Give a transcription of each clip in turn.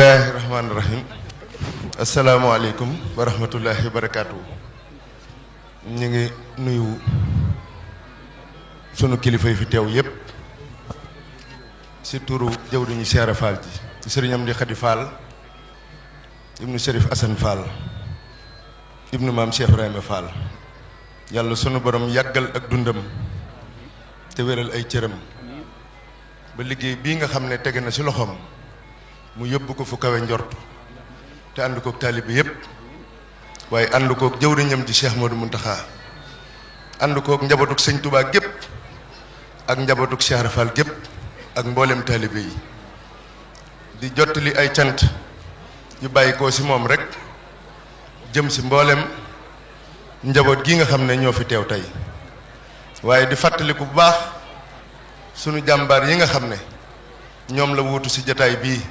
bismillahi rahmaani rahim asalaamaaleykum wa rahmatullahi wa barakaatu. ñu ngi nuyu sunu kilifa yi fi teew yépp si turu jawriñu Cheikh Fall ji ci sëriñ Amdi Khady Fall ibnu Chérif Assane Fall ibnu maam Cheikh Ibrahima Fall. yàlla sunu borom yàggal ak dundam te wéral ay cëram ba liggéey bii nga xam ne tege na ci loxoom mu yóbbu ko fu kawe njort te ànd kook taalibe yépp waaye ànd kook jëwriñam ji Cheikh Modou Mountakha ànd kook njabootug sëñ Touba gépp ak njabootug Cheikh Rafal gépp ak mboolem taalibe yi di jottali ay cant yu bàyyi ko ci moom rek jëm ci mboolem njaboot gi nga xam ne ñoo fi teew tey waaye di fàttaliku bu baax sunu jàmbaar yi nga xam ne ñoom la wuutu ci jataay bii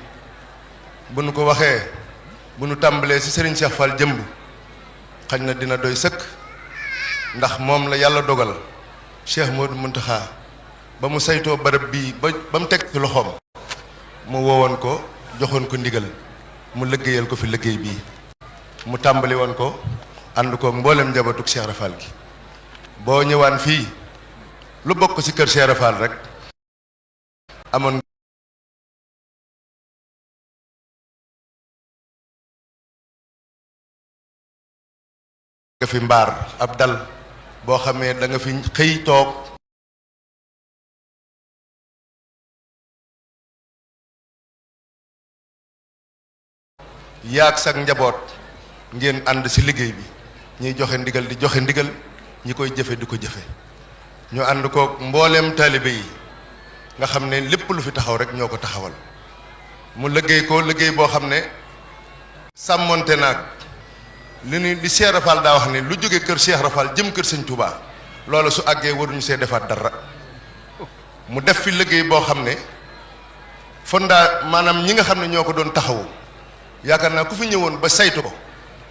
bu nu ko waxee bu nu tàmbalee ci Serigne Cheikh Fall jëmb xañ na dina doy sëkk ndax moom la yàlla dogal Cheikh Modou Mountakha ba mu saytoo barab bii ba mu teg ci loxoom mu woowoon ko joxoon ko ndigal mu liggéeyal ko fi liggéey bii mu tàmbali woon ko ànd ko mboolem njabootug Cheikh Rafal gi boo ñëwaan fii lu bokk ci kër Cheikh Rafal rek amoon nga fi mbaar ab dal boo xamee da nga fi xëy toog yaag sak njaboot ngeen ànd ci liggéey bi ñuy joxe ndigal di joxe ndigal ñi koy jëfe di ko jëfe ñu ànd kook mbooleem taalibe yi nga xam ne lépp lu fi taxaw rek ñoo ko taxawal mu liggéey ko liggéey boo xam ne sàmmonte naag li Cheikh Rafal daa wax ne lu jóge kër Cheikh Rafal jëm kër sëñ Touba loolu su àggee waruñu see defaat dara mu def fi liggéey boo xam ne fondaa maanaam ñi nga xam ne ñoo ko doon taxawu yaakaar naa ku fi ñëwoon ba saytu ko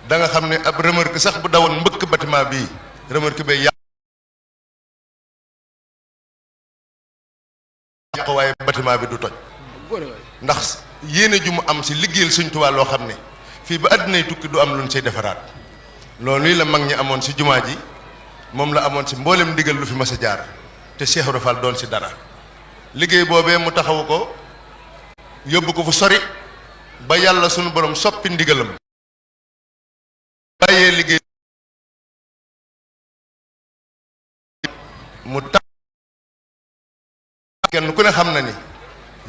da nga xam ne ab remorque sax bu dawoon mbëkk bâtiment bii remorque bay yàq waaye bâtiment bi du toj ndax yéene ju mu am ci liggéeyal sëñ Touba loo xam ne fii ba àddinay tukki du am lu ñu say defaraat loolu la mag ñi amoon ci jumaa ji moom la amoon ci mboolem ndigal lu fi mas a jaar te Cheikh Rafal doon ci dara liggéey boobee mu taxawu ko yóbbu ko fu sori ba yàlla sunu borom soppi ndigalam bàyyee liggéey mu tax kenn ku ne xam na ni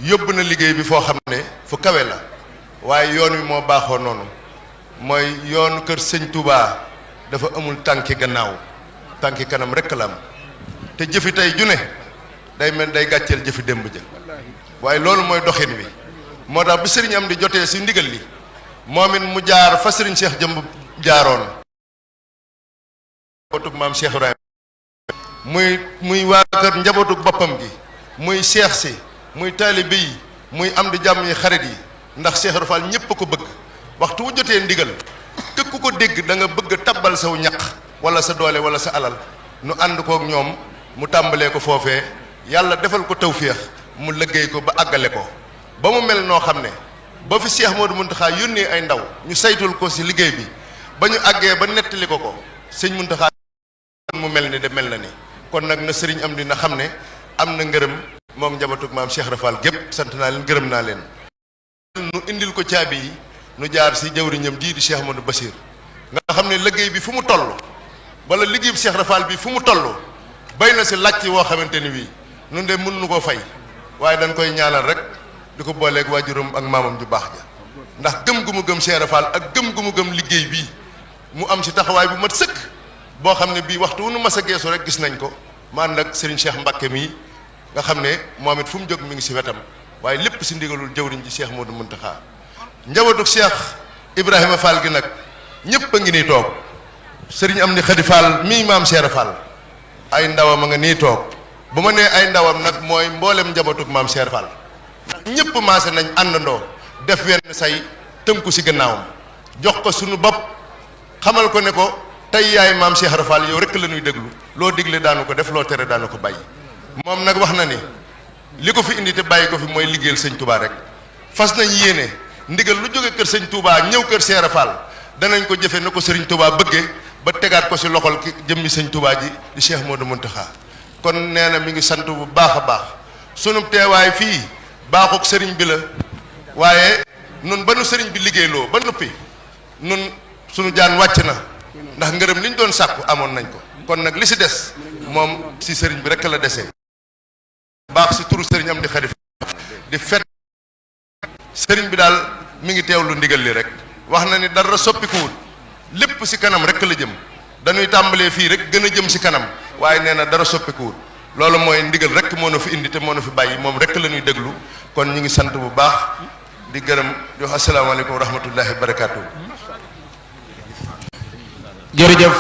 yóbbu na liggéey bi foo xam ne fu kawe la waaye yoon wi moo baaxoo noonu mooy yoonu kër sëñ Touba dafa amul tànki gannaaw tànki kanam rekk la am te jëfi tey ju ne day mel day gàcceel jëfi démb ja waaye loolu mooy doxin wi moo tax bi sëriñ am di jotee ci ndigal li moom it mu jaar fa sëriñ Cheikh jëmb jaaroon njabootug maam Cheikh Ibrahima muy waa kër njabootug boppam gi muy Cheikh si muy taalibe yi muy am di jàmm yi xarit yi ndax Cheikh Rafal ñépp ko bëgg waxtu wu jotee ndigal te ku ko dégg da nga bëgg tabbal saw ñaq wala sa doole wala sa alal nu ànd kook ñoom mu tàmbalee ko foofee yàlla defal ko tawféex mu liggéey ko ba àggale ko ba mu mel noo xam ne ba fi Cheikh Modou Mountakha yónnee ay ndaw ñu saytul ko ci liggéey bi ba ñu àggee ba nettali ko sëñ Mountakha mu mel ni de mel na ni kon nag na sëriñ am dina xam ne am na ngërëm moom njabootug maam Cheikh Rafal gépp sant naa leen gërëm naa leen nu indil ko caabi yi nu jaar ci jawriñam jii di Cheikh Modou Bassir nga xam ne liggéey bi fu mu toll wala liggéey bi Cheikh Rafal bi fu mu toll bay na ci làcc woo xamante ni wii nun de mën nu koo fay waaye dañ koy ñaanal rek di ko booleeg waajuram ak maamam ju baax ja ndax gëm gu mu gëm Cheikh Rafal ak gëm gu mu gëm liggéey bii mu am ci taxawaay bu mat sëkk boo xam ne bii waxtu wu nu mas a geesu rek gis nañ ko ma ànd ak Serigne Cheikh Mbacké mii nga xam ne moom it fu mu jóg mi ngi ci wetam waaye lépp ci ndigalul jawriñ ji Cheikh Modou Mountakha njabootu Cheikh Ibrahima Fall gi nag ñëpp a ngi nii toog Serigne Amdi Khady Fall mii maam Cheikh Fall ay ndawam a nga nii toog bu ma nee ay ndawam nag mooy mboolem njabootuk maam Cheikh Fall ndax ñëpp maase nañ àndandoo def wenn say tënku ci gannaawam jox ko sunu bopp xamal ko ne ko tey yaay maam Cheikh Fall yow rek la ñuy déglu loo digle daanu ko def loo tere daanu ko bàyyi moom nag wax na ni li ko fi indi te bàyyi ko fi mooy liggéeyal sëñ Touba rek fas nañ yéene ndigal lu jóge kër sëñ Touba ñëw kër Cheikh Fall danañ ko jëfe na ko sëriñ Touba bëggee ba tegaat ko ci loxol ki jëmmi sëñ Touba ji di Cheikh Modou Mountakha kon nee na mi ngi sant bu baax a baax sunu teewaay fii baaxuk sëriñ bi la waaye nun ba nu sëriñ bi liggéeyloo ba noppi nun sunu jaan wàcc na ndax ngërëm li ñu doon sàkku amoon nañ ko kon nag li si des moom si sëriñ bi rek la desee baax si turu sëriñ am di xarit di fet sëriñ bi daal mi ngi teewlu ndigal li rek wax na ni dara soppikuwul lépp si kanam rek la jëm dañuy tàmbalee fii rek gën a jëm si kanam waaye nee na dara soppikuwul loolu mooy ndigal rek moo na fi indi te moo na fi bàyyi moom rek la ñuy déglu kon ñu ngi sant bu baax di gërëm di wax asalaamaaleykum wa rahmatullahi wa barakaatu. jërëjëf